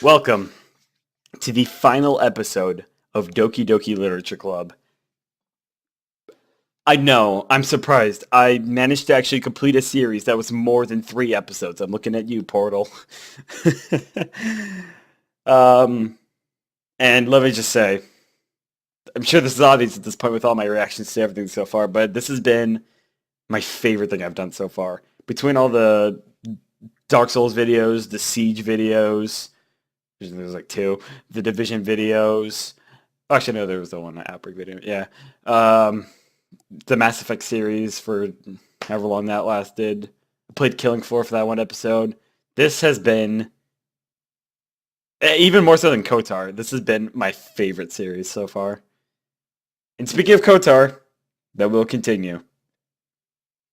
Welcome to the final episode of Doki Doki Literature Club. I know, I'm surprised. I managed to actually complete a series that was more than 3 episodes. I'm looking at you, Portal. um, and let me just say, I'm sure this is obvious at this point with all my reactions to everything so far, but this has been my favorite thing I've done so far. Between all the Dark Souls videos, the Siege videos, there's like two, the Division videos. Actually, no, there was the one Outbreak video. Yeah. The Mass Effect series for however long that lasted. I played Killing Floor for that one episode. This has been, even more so than KOTOR, this has been my favorite series so far. And speaking of KOTOR, that will continue.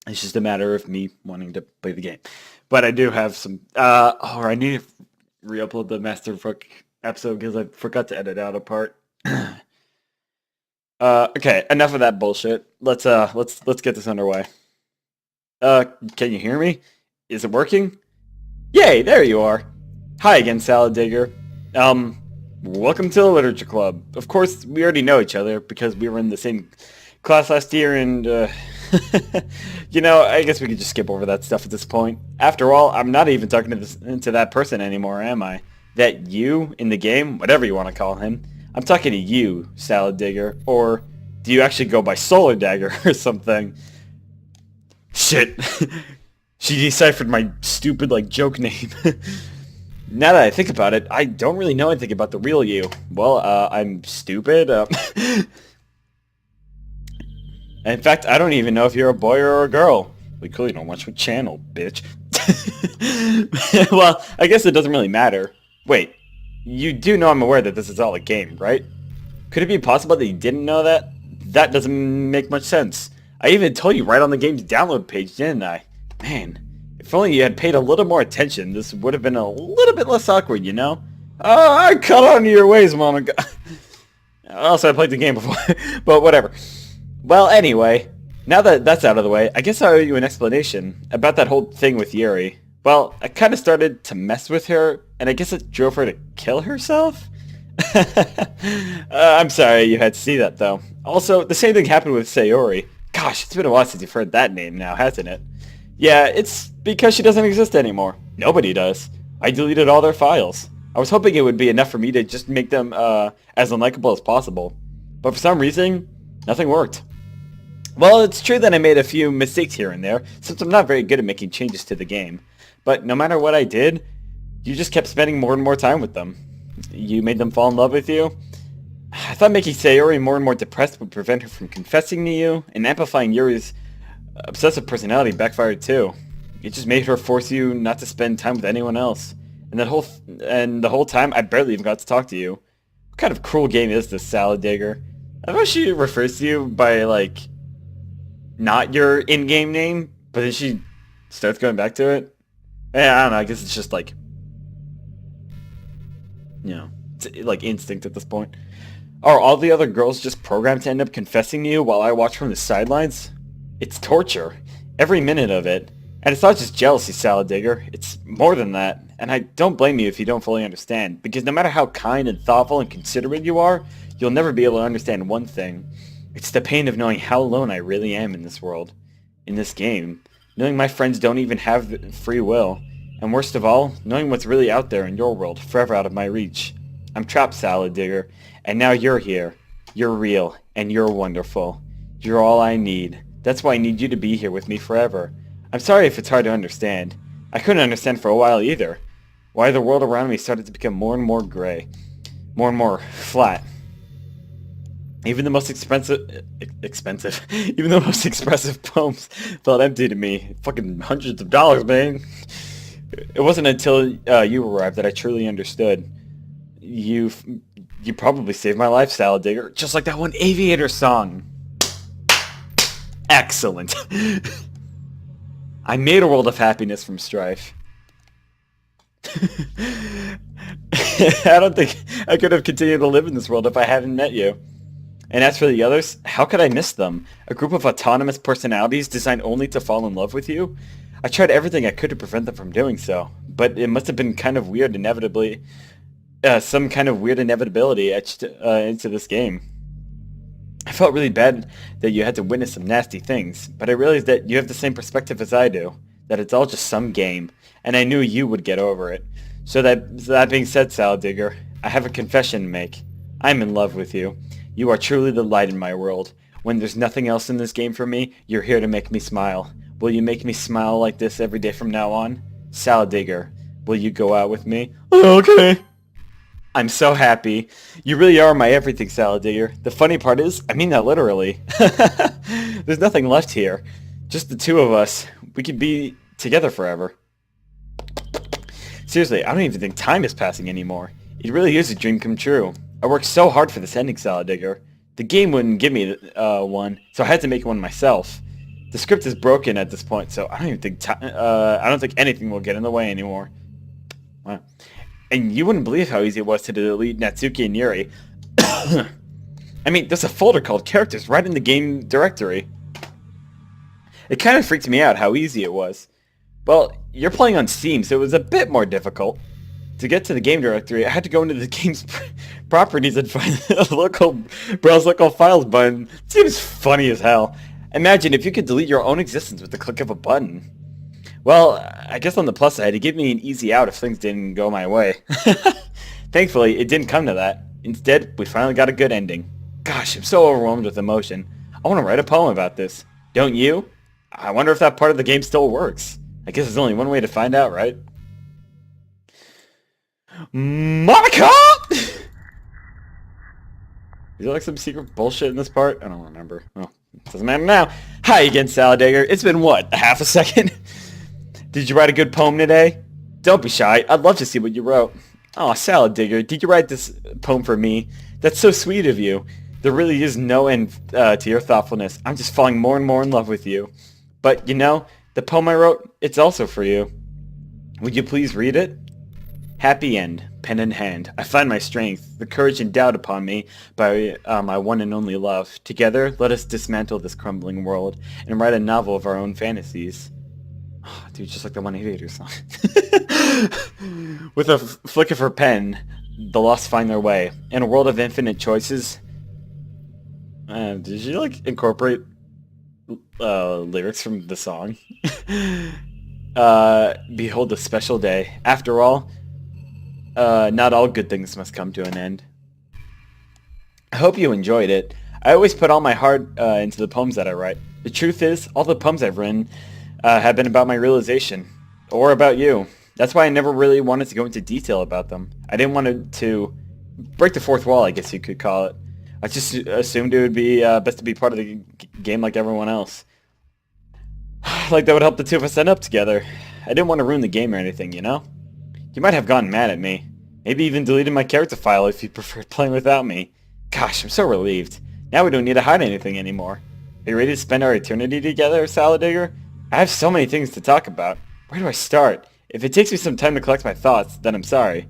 It's just a matter of me wanting to play the game. But I do have some, I need to re-upload the Master Book episode because I forgot to edit out a part. Okay, enough of that bullshit. Let's get this underway. Can you hear me? Is it working? Yay, there you are. Hi again, Salad Digger. Welcome to the Literature Club. Of course, we already know each other because we were in the same class last year and, you know, I guess we could just skip over that stuff at this point. After all, I'm not even talking to that person anymore, am I? That you in the game, whatever you want to call him. I'm talking to you, Salad Digger, or do you actually go by Solar Dagger or something? Shit. She deciphered my stupid, joke name. Now that I think about it, I don't really know anything about the real you. Well, I'm stupid. In fact, I don't even know if you're a boy or a girl. We clearly don't watch what channel, bitch. Well, I guess it doesn't really matter. Wait. You do know I'm aware that this is all a game, right? Could it be possible that you didn't know that? That doesn't make much sense. I even told you right on the game's download page, didn't I? Man, if only you had paid a little more attention, this would have been a little bit less awkward, you know? Oh, I caught on to your ways, Monica. Also, I played the game before, but whatever. Well, anyway, now that that's out of the way, I guess I owe you an explanation about that whole thing with Yuri. Well, I kind of started to mess with her, and I guess it drove her to kill herself? I'm sorry you had to see that, though. Also, the same thing happened with Sayori. Gosh, it's been a while since you've heard that name now, hasn't it? Yeah, it's because she doesn't exist anymore. Nobody does. I deleted all their files. I was hoping it would be enough for me to just make them as unlikable as possible. But for some reason, nothing worked. Well, it's true that I made a few mistakes here and there, since I'm not very good at making changes to the game. But no matter what I did, you just kept spending more and more time with them. You made them fall in love with you. I thought making Sayori more and more depressed would prevent her from confessing to you, and amplifying Yuri's obsessive personality backfired too. It just made her force you not to spend time with anyone else. And the whole time, I barely even got to talk to you. What kind of cruel game is this, Salad Digger? I know she refers to you by, not your in-game name, but then she starts going back to it. Yeah, I don't know, I guess it's just it's like instinct at this point. Are all the other girls just programmed to end up confessing to you while I watch from the sidelines? It's torture. Every minute of it. And it's not just jealousy, Salad Digger. It's more than that. And I don't blame you if you don't fully understand, because no matter how kind and thoughtful and considerate you are, you'll never be able to understand one thing. It's the pain of knowing how alone I really am in this world. In this game. Knowing my friends don't even have free will. And worst of all, knowing what's really out there in your world, forever out of my reach. I'm trapped, Salad Digger. And now you're here. You're real. And you're wonderful. You're all I need. That's why I need you to be here with me forever. I'm sorry if it's hard to understand. I couldn't understand for a while either. Why the world around me started to become more and more gray. More and more flat. Even the most even the most expressive poems felt empty to me. Fucking hundreds of dollars, man. It wasn't until you arrived that I truly understood. You probably saved my life, Salad Digger. Just like that one Aviator song. Excellent. I made a world of happiness from strife. I don't think I could have continued to live in this world if I hadn't met you. And as for the others, how could I miss them? A group of autonomous personalities designed only to fall in love with you? I tried everything I could to prevent them from doing so, but it must have been kind of weird inevitably some kind of weird inevitability etched into this game. I felt really bad that you had to witness some nasty things, but I realized that you have the same perspective as I do, that it's all just some game, and I knew you would get over it. So that being said, Salad Digger, I have a confession to make. I'm in love with you. You are truly the light in my world. When there's nothing else in this game for me, you're here to make me smile. Will you make me smile like this every day from now on? Salad Digger, will you go out with me? Okay. I'm so happy. You really are my everything, Salad Digger. The funny part is, I mean that literally. There's nothing left here. Just the two of us. We could be together forever. Seriously, I don't even think time is passing anymore. It really is a dream come true. I worked so hard for this ending, Salad Digger. The game wouldn't give me one, so I had to make one myself. The script is broken at this point, so I don't even think I don't think anything will get in the way anymore. Wow. And you wouldn't believe how easy it was to delete Natsuki and Yuri. I mean, there's a folder called Characters right in the game directory. It kind of freaked me out how easy it was. Well, you're playing on Steam, so it was a bit more difficult. To get to the game directory, I had to go into the game's properties and find the browse local files button. It seems funny as hell. Imagine if you could delete your own existence with the click of a button. Well, I guess on the plus side, it gave me an easy out if things didn't go my way. Thankfully, it didn't come to that. Instead, we finally got a good ending. Gosh, I'm so overwhelmed with emotion. I want to write a poem about this. Don't you? I wonder if that part of the game still works. I guess there's only one way to find out, right? Monica! Is there like some secret bullshit in this part? I don't remember. Oh, it doesn't matter now. Hi again, Salad Digger. It's been what, a half a second? Did you write a good poem today? Don't be shy. I'd love to see what you wrote. Oh, Salad Digger, did you write this poem for me? That's so sweet of you. There really is no end to your thoughtfulness. I'm just falling more and more in love with you. But, you know, the poem I wrote, it's also for you. Would you please read it? Happy end, pen in hand. I find my strength, the courage endowed upon me by my one and only love. Together, let us dismantle this crumbling world and write a novel of our own fantasies. Oh, dude, just like the 188 song. With a flick of her pen, the lost find their way. In a world of infinite choices... did she, like, incorporate lyrics from the song? Behold a special day. After all, not all good things must come to an end. I hope you enjoyed it. I always put all my heart into the poems that I write. The truth is, all the poems I've written have been about my realization, or about you. That's why I never really wanted to go into detail about them. I didn't want to break the fourth wall, I guess you could call it. I just assumed it would be best to be part of the game like everyone else. Like that would help the two of us end up together. I didn't want to ruin the game or anything, you know? You might have gotten mad at me. Maybe even deleted my character file if you preferred playing without me. Gosh, I'm so relieved. Now we don't need to hide anything anymore. Are you ready to spend our eternity together, Salad Digger? I have so many things to talk about. Where do I start? If it takes me some time to collect my thoughts, then I'm sorry.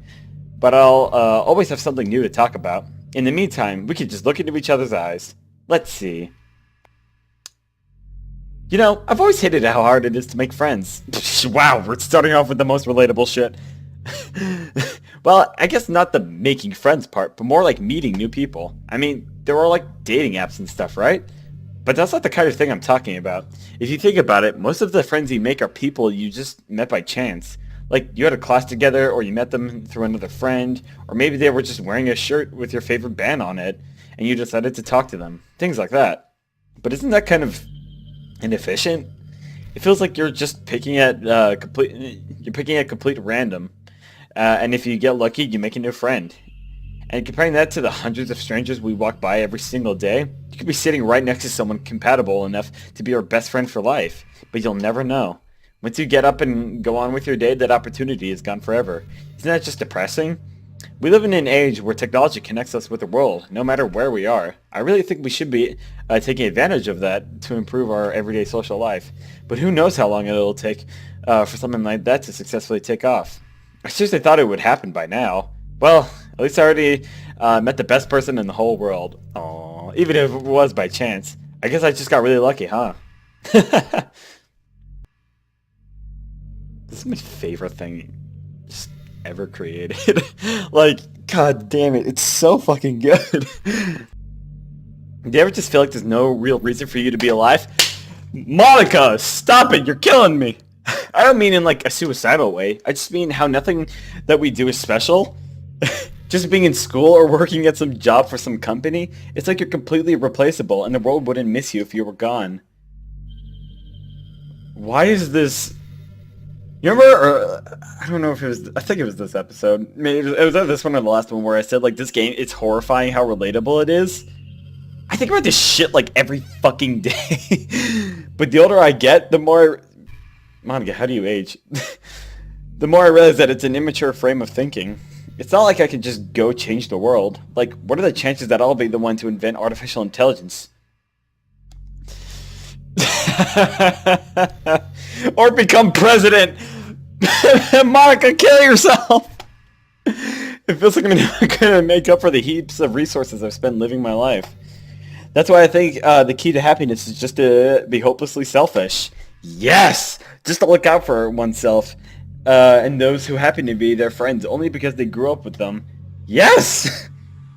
But I'll always have something new to talk about. In the meantime, we could just look into each other's eyes. Let's see. You know, I've always hated how hard it is to make friends. Wow, we're starting off with the most relatable shit. Well, I guess not the making friends part, but more like meeting new people. I mean, there are like dating apps and stuff, right? But that's not the kind of thing I'm talking about. If you think about it, most of the friends you make are people you just met by chance. Like, you had a class together, or you met them through another friend, or maybe they were just wearing a shirt with your favorite band on it, and you decided to talk to them. Things like that. But isn't that kind of inefficient? It feels like you're just picking at complete random. And if you get lucky, you make a new friend. And comparing that to the hundreds of strangers we walk by every single day, you could be sitting right next to someone compatible enough to be your best friend for life, but you'll never know. Once you get up and go on with your day, that opportunity is gone forever. Isn't that just depressing? We live in an age where technology connects us with the world, no matter where we are. I really think we should be taking advantage of that to improve our everyday social life. But who knows how long it'll take for something like that to successfully take off. I seriously thought it would happen by now. Well, at least I already met the best person in the whole world. Aww, even if it was by chance. I guess I just got really lucky, huh? This is my favorite thing just ever created. Like, God damn it, it's so fucking good. Do you ever just feel like there's no real reason for you to be alive? Monica, stop it, you're killing me. I don't mean in like a suicidal way. I just mean how nothing that we do is special. Just being in school or working at some job for some company, it's like you're completely replaceable and the world wouldn't miss you if you were gone. Why is this... You remember, or, I don't know if it was, I think it was this episode. Maybe it was either this one or the last one where I said like this game, it's horrifying how relatable it is. I think about this shit like every fucking day. But the older I get, the more... Monica, how do you age? The more I realize that it's an immature frame of thinking. It's not like I could just go change the world. Like, what are the chances that I'll be the one to invent artificial intelligence? Or become president! Monica, kill yourself! It feels like I'm not going to make up for the heaps of resources I've spent living my life. That's why I think the key to happiness is just to be hopelessly selfish. Yes! Just to look out for oneself. And those who happen to be their friends only because they grew up with them. Yes!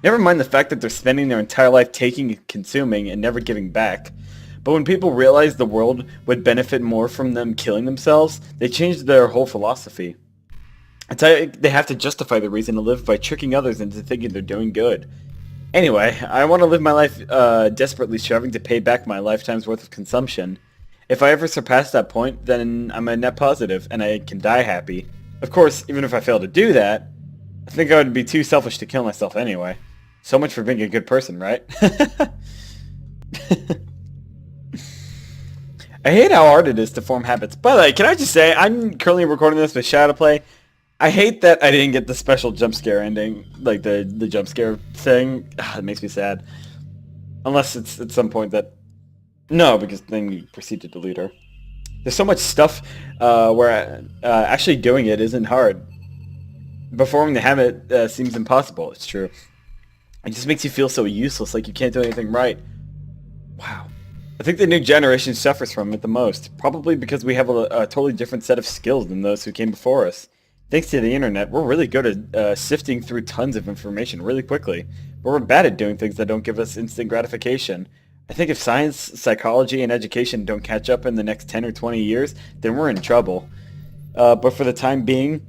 Never mind the fact that they're spending their entire life taking and consuming and never giving back. But when people realized the world would benefit more from them killing themselves, they changed their whole philosophy. It's like they have to justify the reason to live by tricking others into thinking they're doing good. Anyway, I want to live my life desperately striving to pay back my lifetime's worth of consumption. If I ever surpass that point, then I'm a net positive, and I can die happy. Of course, even if I fail to do that, I think I would be too selfish to kill myself anyway. So much for being a good person, right? I hate how hard it is to form habits. By the way, can I just say, I'm currently recording this with Shadowplay. I hate that I didn't get the special jump scare ending, like the jump scare thing. It makes me sad. Unless it's at some point that... No, because then you proceed to delete her. There's so much stuff where actually doing it isn't hard. Performing the habit seems impossible, it's true. It just makes you feel so useless, like you can't do anything right. Wow. I think the new generation suffers from it the most, probably because we have a totally different set of skills than those who came before us. Thanks to the internet, we're really good at sifting through tons of information really quickly, but we're bad at doing things that don't give us instant gratification. I think if science, psychology, and education don't catch up in the next 10 or 20 years, then we're in trouble. But for the time being,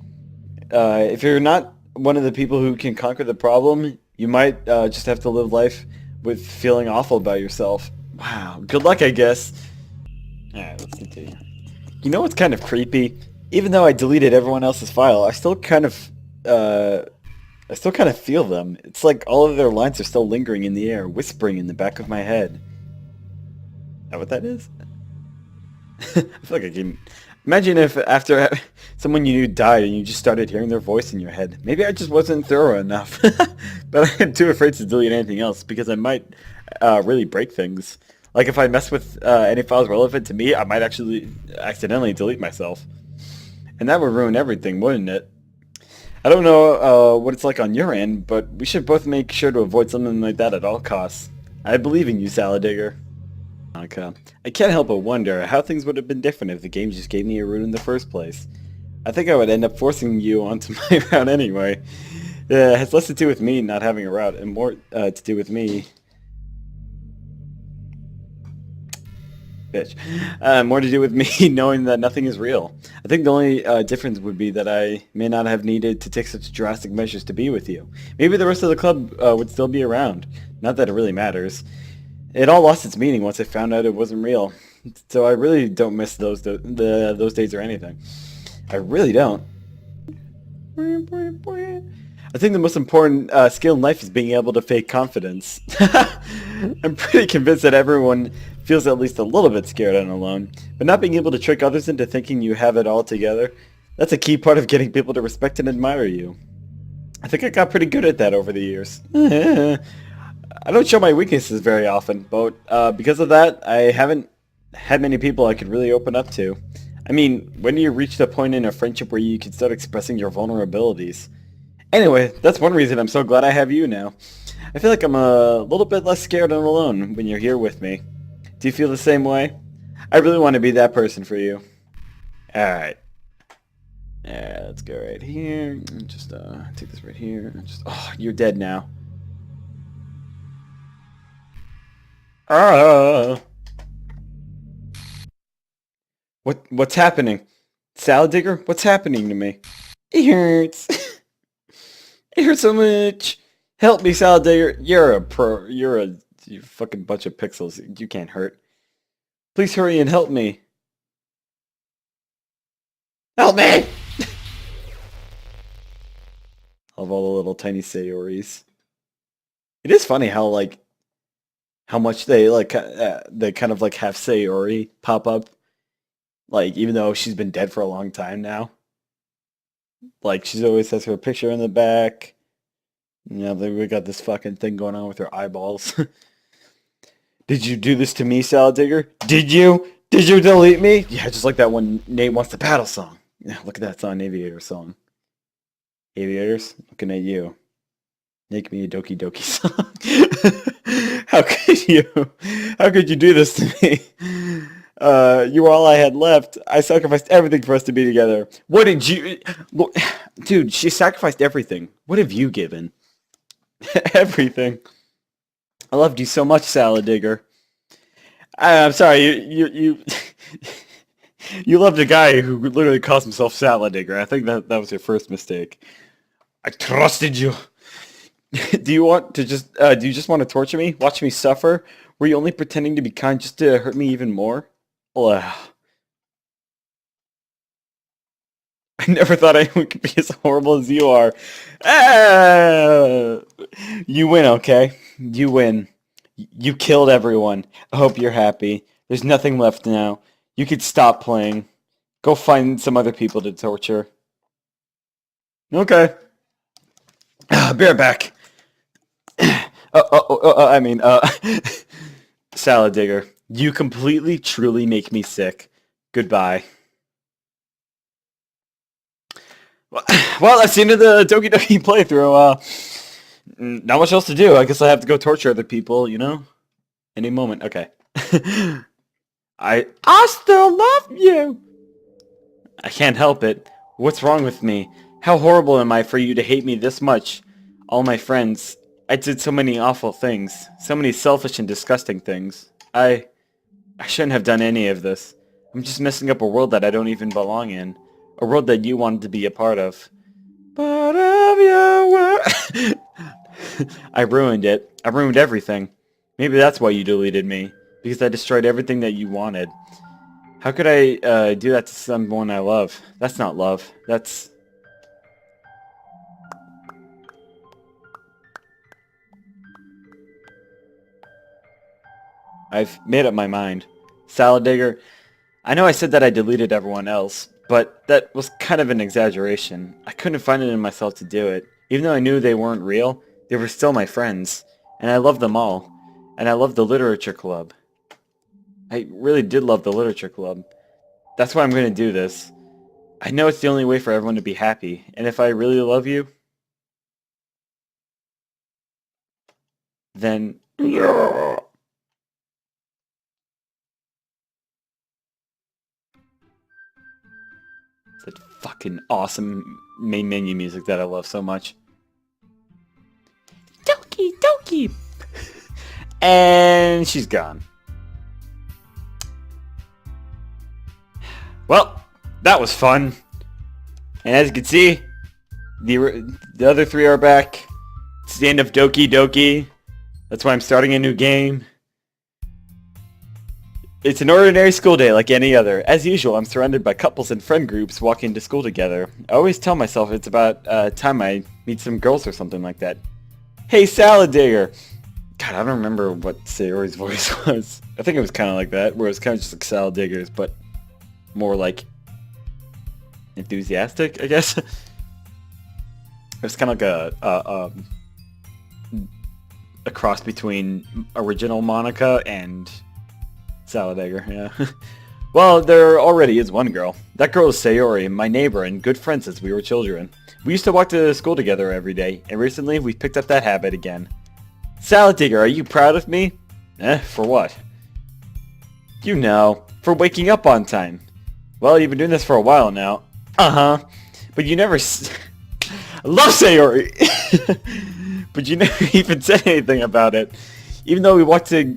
if you're not one of the people who can conquer the problem, you might just have to live life with feeling awful about yourself. Wow, good luck, I guess. Alright, let's continue. You know what's kind of creepy? Even though I deleted everyone else's file, I still kind of feel them. It's like all of their lines are still lingering in the air, whispering in the back of my head. Is that what that is? I feel like I can... Imagine if after someone you knew died and you just started hearing their voice in your head. Maybe I just wasn't thorough enough. But I'm too afraid to delete anything else because I might really break things. Like if I mess with any files relevant to me, I might actually accidentally delete myself. And that would ruin everything, wouldn't it? I don't know what it's like on your end, but we should both make sure to avoid something like that at all costs. I believe in you, Salad Digger. Okay. I can't help but wonder how things would have been different if the game just gave me a route in the first place. I think I would end up forcing you onto my route anyway. It has less to do with me not having a route and more to do with me... Bitch. More to do with me knowing that nothing is real. I think the only difference would be that I may not have needed to take such drastic measures to be with you. Maybe the rest of the club would still be around. Not that it really matters. It all lost its meaning once I found out it wasn't real. So I really don't miss those days or anything. I really don't. I think the most important skill in life is being able to fake confidence. I'm pretty convinced that everyone feels at least a little bit scared and alone, but not being able to trick others into thinking you have it all together, that's a key part of getting people to respect and admire you. I think I got pretty good at that over the years. I don't show my weaknesses very often, but because of that, I haven't had many people I could really open up to. I mean, when do you reach the point in a friendship where you can start expressing your vulnerabilities? Anyway, that's one reason I'm so glad I have you now. I feel like I'm a little bit less scared and alone when you're here with me. Do you feel the same way? I really want to be that person for you. Alright. Let's go right here. Just take this right here. Oh, you're dead now. Ah. What's happening? Salad Digger? What's happening to me? It hurts. It hurts so much. Help me, Salad Digger. You're a pro. You fucking bunch of pixels. You can't hurt. Please hurry and help me. Help me! Of all the little tiny Sayoris. It is funny how like how much they kind of like have Sayori pop up. Like even though she's been dead for a long time now. Like she's always has her picture in the back. You know, we got this fucking thing going on with her eyeballs. Did you do this to me, Salad Digger? Did you? Did you delete me? Yeah, just like that one Nate Wants to Paddle song. Yeah, look at that song, Aviator song. Aviators, looking at you. Make me a Doki Doki song. How could you? How could you do this to me? You were all I had left. I sacrificed everything for us to be together. What did you... Dude, she sacrificed everything. What have you given? Everything. I loved you so much, Salad Digger. I'm sorry, you you loved a guy who literally calls himself Salad Digger. I think that was your first mistake. I trusted you. Do you just want to torture me? Watch me suffer? Were you only pretending to be kind just to hurt me even more? Ugh. I never thought anyone could be as horrible as you are. Ah! You win, okay? You win. You killed everyone. I hope you're happy. There's nothing left now. You could stop playing. Go find some other people to torture. Okay. Be right back. Salad Digger, you completely, truly make me sick. Goodbye. Well, that's the end of the Doki Doki playthrough. Not much else to do. I guess I have to go torture other people, you know? Any moment. Okay. I still love you! I can't help it. What's wrong with me? How horrible am I for you to hate me this much? All my friends. I did so many awful things. So many selfish and disgusting things. I shouldn't have done any of this. I'm just messing up a world that I don't even belong in. A world that you wanted to be a part of. Part of your world. I ruined it. I ruined everything. Maybe that's why you deleted me. Because I destroyed everything that you wanted. How could I do that to someone I love? That's not love. That's... I've made up my mind. Salad Digger, I know I said that I deleted everyone else, but that was kind of an exaggeration. I couldn't find it in myself to do it. Even though I knew they weren't real, they were still my friends. And I loved them all. And I loved the literature club. I really did love the literature club. That's why I'm going to do this. I know it's the only way for everyone to be happy. And if I really love you, then... Yeah. That fucking awesome main menu music that I love so much. Doki, Doki! And she's gone. Well, that was fun. And as you can see, the other three are back. It's the end of Doki Doki. That's why I'm starting a new game. It's an ordinary school day like any other. As usual, I'm surrounded by couples and friend groups walking to school together. I always tell myself it's about time I meet some girls or something like that. Hey, Salad Digger! God, I don't remember what Sayori's voice was. I think it was kind of like that, where it was kind of just like Salad Digger's, but more like enthusiastic, I guess. It was kind of like a cross between original Monica and Salad Digger, yeah. Well, there already is one girl. That girl is Sayori, my neighbor and good friend since we were children. We used to walk to school together every day, and recently we've picked up that habit again. Salad Digger, are you proud of me? For what? You know, for waking up on time. Well, you've been doing this for a while now. Uh-huh. But you never... I love Sayori! But you never even said anything about it. Even though we walk to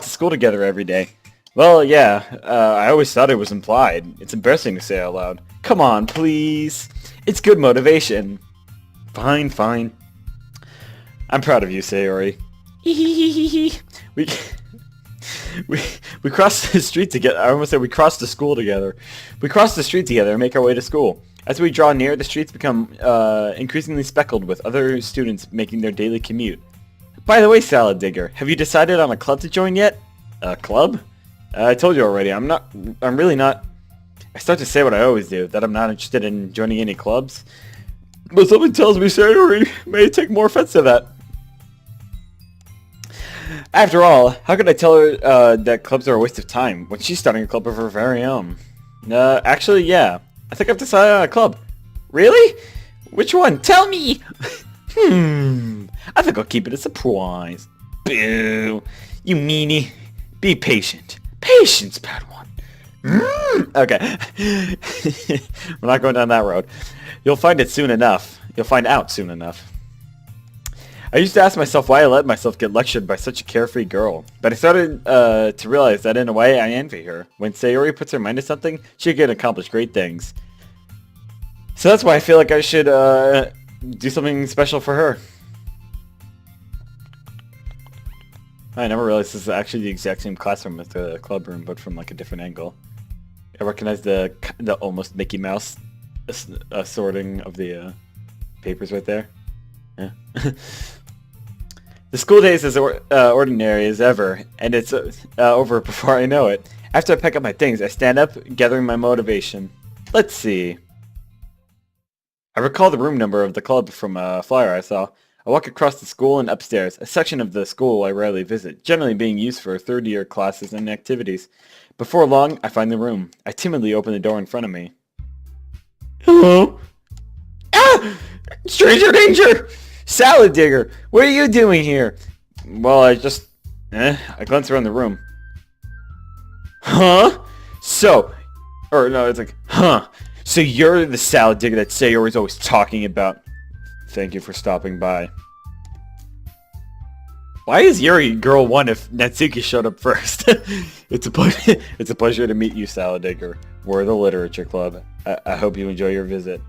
school together every day. Well, yeah, I always thought it was implied. It's embarrassing to say out loud. Come on, please. It's good motivation. Fine, fine. I'm proud of you, Sayori. We crossed the street together. I almost said we crossed the school together. We crossed the street together and make our way to school. As we draw near, the streets become increasingly speckled with other students making their daily commute. By the way, Salad Digger, have you decided on a club to join yet? A club? I told you already. I'm really not. I start to say what I always do, that I'm not interested in joining any clubs. But something tells me Sayori may take more offense to that. After all, how could I tell her that clubs are a waste of time when she's starting a club of her very own? Actually, yeah. I think I've decided on a club. Really? Which one? Tell me! I think I'll keep it a surprise. Boo! You meanie. Be patient. Patience, Padawan. Okay. We're not going down that road. You'll find it soon enough. You'll find out soon enough. I used to ask myself why I let myself get lectured by such a carefree girl, but I started to realize that in a way I envy her. When Sayori puts her mind to something, she can accomplish great things. So that's why I feel like I should do something special for her. I never realized this is actually the exact same classroom as the club room, but from like a different angle. I recognize the almost Mickey Mouse sorting of the papers right there. Yeah. The school day is as ordinary as ever, and it's over before I know it. After I pack up my things, I stand up, gathering my motivation. Let's see. I recall the room number of the club from a flyer I saw. I walk across the school and upstairs, a section of the school I rarely visit, generally being used for third-year classes and activities. Before long, I find the room. I timidly open the door in front of me. Hello? Ah! Stranger danger! Salad Digger, what are you doing here? Well, I glance around the room. Huh? So you're the Salad Digger that Sayori's always talking about. Thank you for stopping by. Why is Yuri girl 1 if Natsuki showed up first? It's a pleasure to meet you, Salad Digger. We're the Literature Club. I hope you enjoy your visit.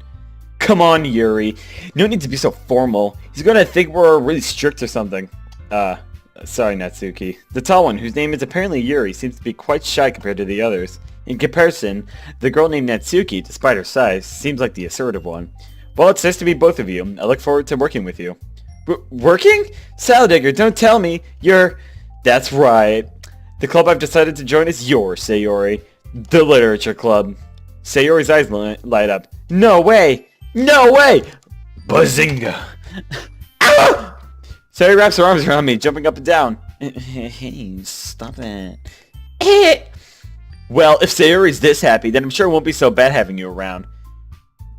Come on, Yuri. No need to be so formal. He's gonna think we're really strict or something. Sorry, Natsuki. The tall one, whose name is apparently Yuri, seems to be quite shy compared to the others. In comparison, the girl named Natsuki, despite her size, seems like the assertive one. Well, it's nice to meet both of you. I look forward to working with you. Working? Salad Digger, don't tell me you're... That's right. The club I've decided to join is yours, Sayori. The Literature Club. Sayori's eyes light up. No way! No way! Bazinga! Ah! Sayori wraps her arms around me, jumping up and down. Hey, stop it. Well, if Sayori's this happy, then I'm sure it won't be so bad having you around.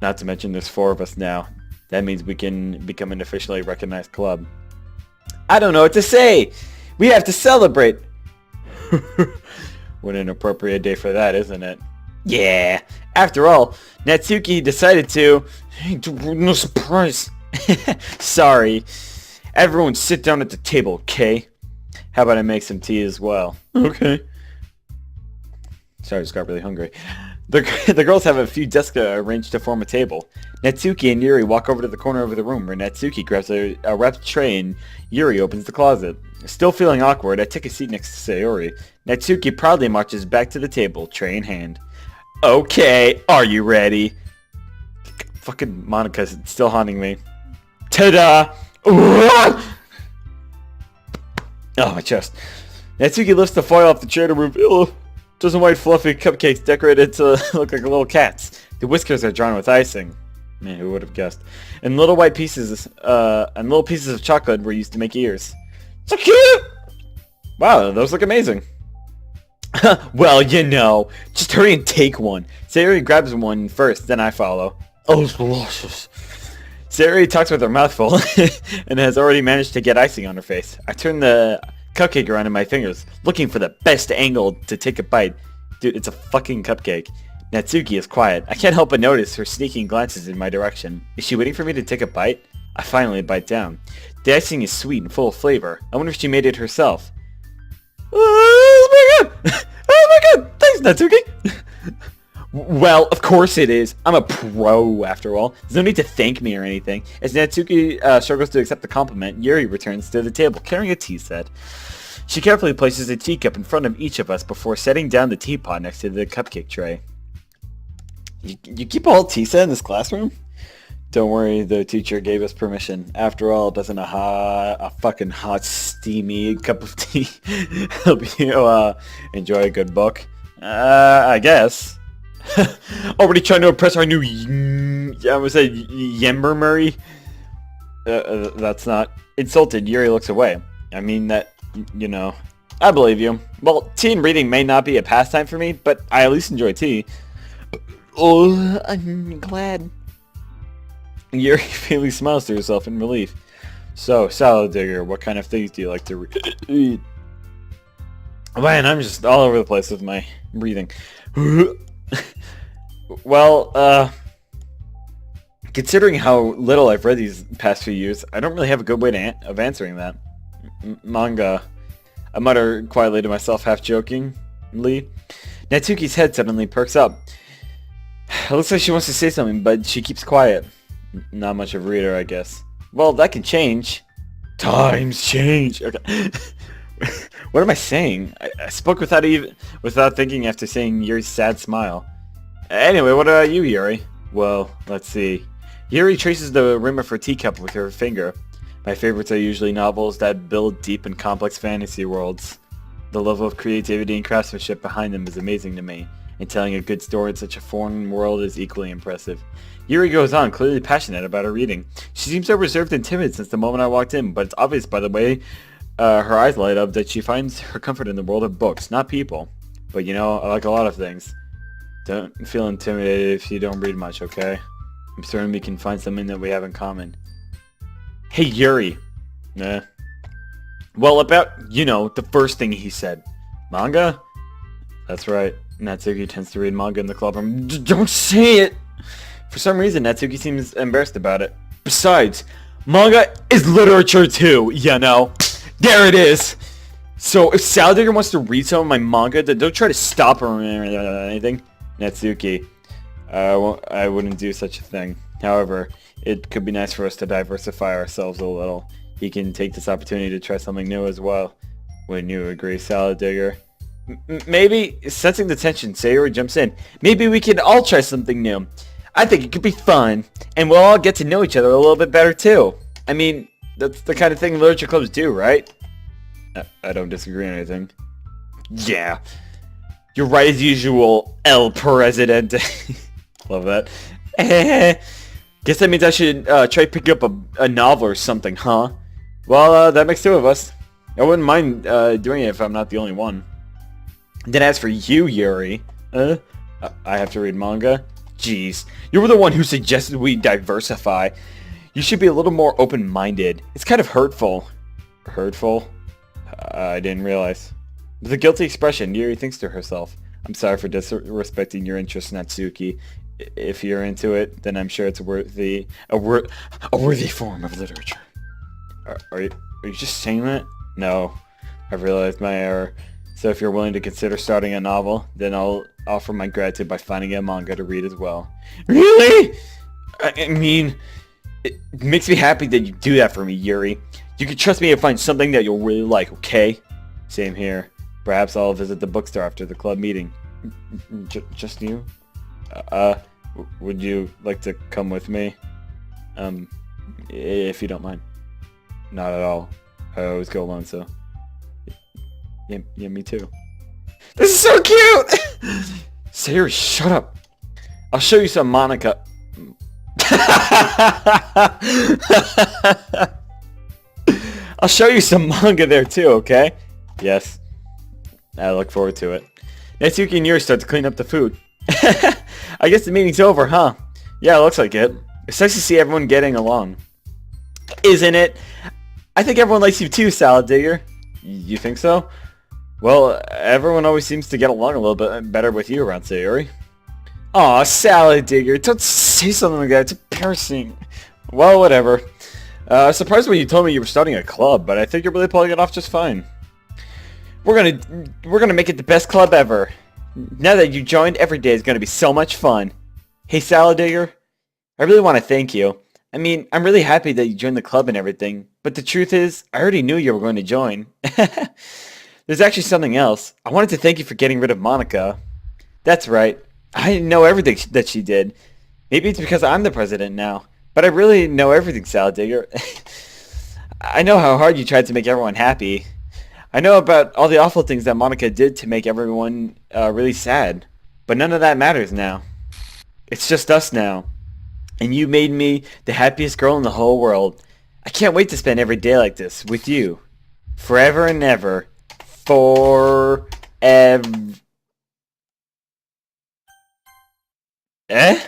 Not to mention there's 4 of us now. That means we can become an officially recognized club. I don't know what to say! We have to celebrate! What an appropriate day for that, isn't it? Yeah! After all, Natsuki decided to... Hey, no surprise! Sorry. Everyone sit down at the table, okay? How about I make some tea as well? Okay. Sorry, I just got really hungry. The girls have a few desks arranged to form a table. Natsuki and Yuri walk over to the corner of the room where Natsuki grabs a wrapped tray and Yuri opens the closet. Still feeling awkward, I take a seat next to Sayori. Natsuki proudly marches back to the table, tray in hand. Okay, are you ready? Fucking Monica's still haunting me. Ta-da! Oh, my chest. Natsuki lifts the foil off the chair to reveal dozen white fluffy cupcakes decorated to look like little cats. The whiskers are drawn with icing. Man, who would have guessed? And little white pieces, of chocolate were used to make ears. So cute! Wow, those look amazing. Well, you know, just hurry and take one. Sayori grabs one first, then I follow. Oh, it's delicious. Sayori talks with her mouth full and has already managed to get icing on her face. I turn the cupcake around in my fingers, looking for the best angle to take a bite. Dude, it's a fucking cupcake. Natsuki is quiet. I can't help but notice her sneaking glances in my direction. Is she waiting for me to take a bite? I finally bite down. The icing is sweet and full of flavor. I wonder if she made it herself. Oh my god! Oh my god! Thanks, Natsuki! Well, of course it is. I'm a pro, after all. There's no need to thank me or anything. As Natsuki struggles to accept the compliment, Yuri returns to the table carrying a tea set. She carefully places a teacup in front of each of us before setting down the teapot next to the cupcake tray. You keep a whole tea set in this classroom? Don't worry, the teacher gave us permission. After all, doesn't a fucking hot, steamy cup of tea help you enjoy a good book? I guess. Already trying to impress our new, I would say, Yember Murray? That's not... Insulted, Yuri looks away. I mean that, you know... I believe you. Well, tea and reading may not be a pastime for me, but I at least enjoy tea. Oh, I'm glad. Yuri faintly smiles to herself in relief. So, Salad Digger, what kind of things do you like to read? Man, I'm just all over the place with my breathing. Well, considering how little I've read these past few years, I don't really have a good way of answering that. Manga. I mutter quietly to myself, half jokingly. Natsuki's head suddenly perks up. It looks like she wants to say something, but she keeps quiet. Not much of a reader, I guess. Well, that can change. Times change. Okay. What am I saying? I spoke without thinking after seeing Yuri's sad smile. Anyway, what about you, Yuri? Well, let's see. Yuri traces the rim of her teacup with her finger. My favorites are usually novels that build deep and complex fantasy worlds. The level of creativity and craftsmanship behind them is amazing to me, and telling a good story in such a foreign world is equally impressive. Yuri goes on, clearly passionate about her reading. She seems so reserved and timid since the moment I walked in, but it's obvious by the way her eyes light up that she finds her comfort in the world of books, not people. But you know, I like a lot of things. Don't feel intimidated if you don't read much, okay? I'm certain we can find something that we have in common. Hey, Yuri. Nah. Well, about, you know, the first thing he said. Manga? That's right. Natsuki tends to read manga in the clubroom. Don't say it! For some reason, Natsuki seems embarrassed about it. Besides, manga is literature too, you know. There it is! So, if Salad Digger wants to read some of my manga, then don't try to stop her or anything. Natsuki, I wouldn't do such a thing. However, it could be nice for us to diversify ourselves a little. He can take this opportunity to try something new as well. Wouldn't you agree, Salad Digger? Maybe, sensing the tension, Sayori jumps in. Maybe we could all try something new. I think it could be fun, and we'll all get to know each other a little bit better too. I mean, that's the kind of thing literature clubs do, right? I don't disagree on anything. Yeah. You're right as usual, El Presidente. Love that. Guess that means I should try picking up a novel or something, huh? Well, that makes two of us. I wouldn't mind doing it if I'm not the only one. Then as for you, Yuri, I have to read manga? Jeez, you were the one who suggested we diversify. You should be a little more open-minded. It's kind of hurtful. Hurtful? I didn't realize. With a guilty expression, Yuri thinks to herself, I'm sorry for disrespecting your interest, Natsuki. If you're into it, then I'm sure it's a worthy form of literature. Are you just saying that? No, I've realized my error. So if you're willing to consider starting a novel, then I'll offer my gratitude by finding a manga to read as well. Really? I mean, it makes me happy that you do that for me, Yuri. You can trust me to find something that you'll really like, okay? Same here. Perhaps I'll visit the bookstore after the club meeting. Just you? Would you like to come with me? If you don't mind. Not at all. I always go alone, so... Yeah, me too. This is so cute! Sayori, shut up. I'll show you some Monica... I'll show you some manga there too, okay? Yes. I look forward to it. Natsuki and Yuri start to clean up the food. I guess the meeting's over, huh? Yeah, it looks like it. It's nice to see everyone getting along. Isn't it? I think everyone likes you too, Salad Digger. You think so? Well, everyone always seems to get along a little bit better with you around Sayori. Aw, Salad Digger, don't say something like that. It's embarrassing. Well, whatever. I was surprised when you told me you were starting a club, but I think you're really pulling it off just fine. We're gonna make it the best club ever. Now that you joined, every day is gonna be so much fun. Hey, Salad Digger, I really want to thank you. I mean, I'm really happy that you joined the club and everything, but the truth is, I already knew you were going to join. There's actually something else. I wanted to thank you for getting rid of Monica. That's right. I know everything that she did. Maybe it's because I'm the president now, but I really know everything, Salad Digger. I know how hard you tried to make everyone happy. I know about all the awful things that Monica did to make everyone really sad, but none of that matters now. It's just us now. And you made me the happiest girl in the whole world. I can't wait to spend every day like this with you. Forever and ever. Forever. Eh?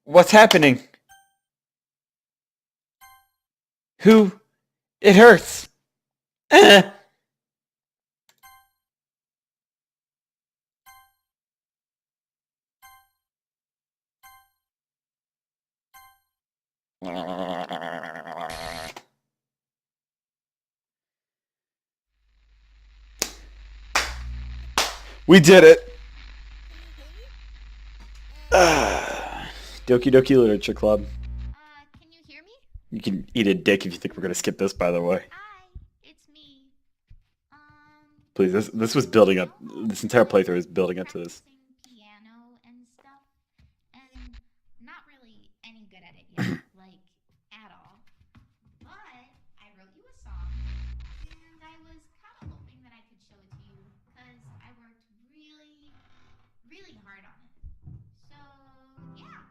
What's happening? Who? It hurts. Eh. We did it. Doki Doki Literature Club. Can you hear me? You can eat a dick if you think we're gonna skip this, by the way. Hi, it's me. Please, this was building up. This entire playthrough is building up to this. Practicing piano and stuff, and not really any good at it yet, like at all. But I wrote you a song, and I was kind of hoping that I could show it to you because I worked really, really hard on it. So yeah.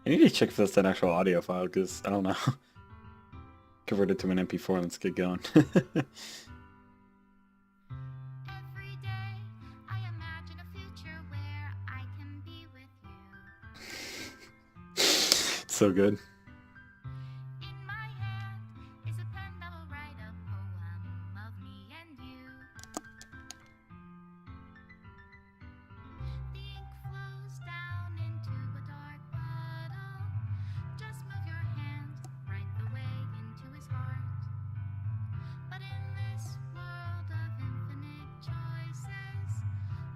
I need to check if that's an actual audio file, because I don't know. Convert it to an MP4, let's get going. Every day I imagine a future where I can be with you. So good. In my hand is a pen that will write a poem of me and you. The ink flows down into a dark puddle. Just move your hand right the way into his heart. But in this world of infinite choices,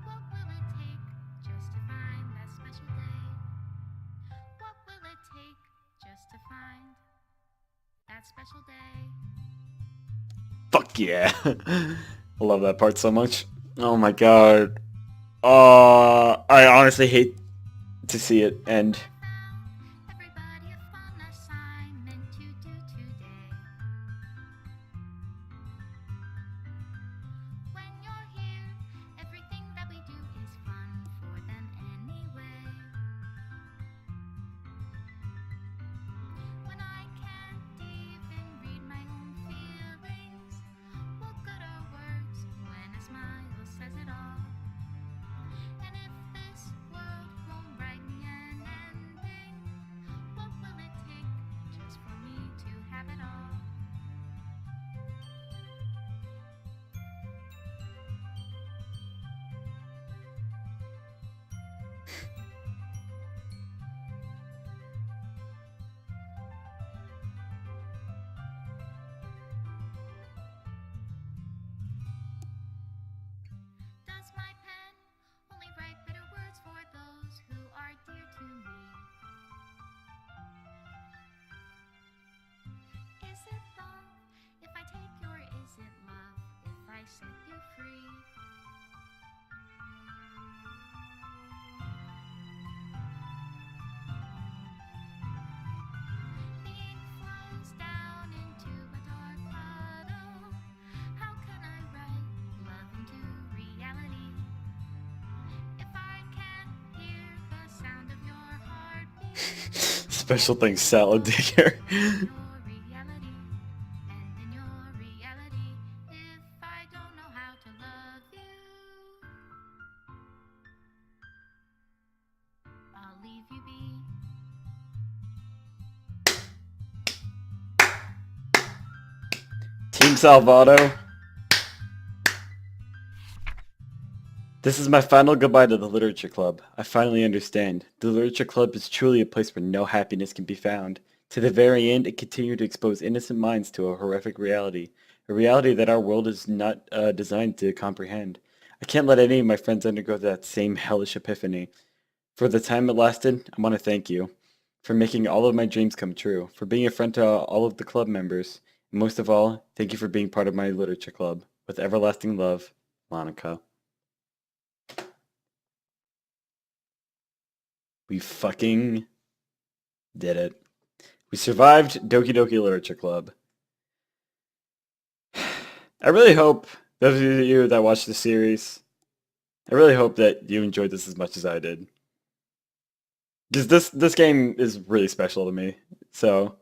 what will it take just to find that special day? What will it take just to find that special day? Fuck yeah. I love that part so much. Oh my god. I honestly hate to see it end. Everybody a fun assignment to do today. When you're here, everything that we do is fun for them anyway. When I can't even read my own feelings, what good are words when a smile says it all? And if this world won't write me an ending, what will it take just for me to have it all? Does my pen only write bitter words for those who are dear to me? Is it love if I take you, or is it love if I set you free? The ink flows down into a dark puddle. How can I write love into reality if I can't hear the sound of your heartbeat? Special thanks, Salad Digger. In your reality, and in your reality, if I don't know how to love you, I'll leave you be. Team Salvato. This is my final goodbye to the Literature Club. I finally understand. The Literature Club is truly a place where no happiness can be found. To the very end, it continued to expose innocent minds to a horrific reality. A reality that our world is not designed to comprehend. I can't let any of my friends undergo that same hellish epiphany. For the time it lasted, I want to thank you. For making all of my dreams come true. For being a friend to all of the club members. And most of all, thank you for being part of my Literature Club. With everlasting love, Monica. We fucking did it. We survived Doki Doki Literature Club. I really hope, those of you that watched the series, I really hope that you enjoyed this as much as I did. Because this game is really special to me. So,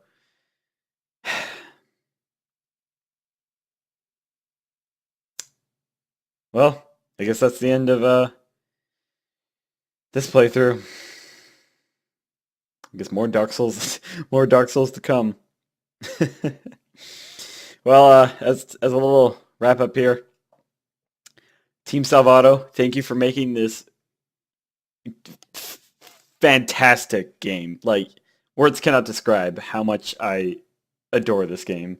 well, I guess that's the end of this playthrough. I guess more Dark Souls, more Dark Souls to come. Well, as a little wrap up here, Team Salvato, thank you for making this fantastic game. Like, words cannot describe how much I adore this game.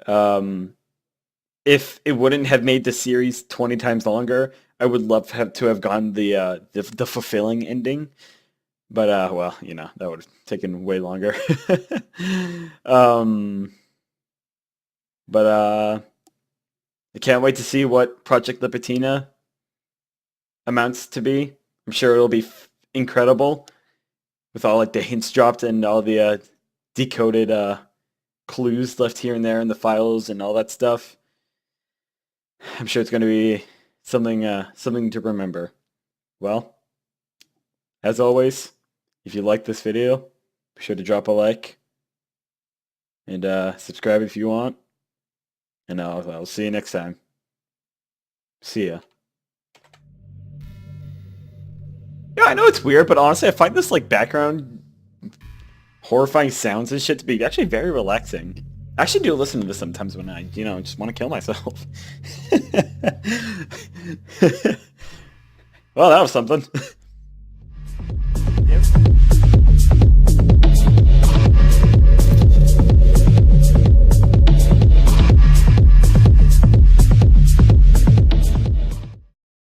If it wouldn't have made the series 20 times longer, I would love to have gone the fulfilling ending. But well, you know, that would have taken way longer. But I can't wait to see what Project Libitina amounts to be. I'm sure it'll be incredible with all like the hints dropped and all the decoded clues left here and there in the files and all that stuff. I'm sure it's going to be something to remember. Well, as always, if you like this video, be sure to drop a like and subscribe if you want. And I'll see you next time. See ya. Yeah, I know it's weird, but honestly, I find this like background horrifying sounds and shit to be actually very relaxing. I actually do listen to this sometimes when I, just want to kill myself. Well, that was something.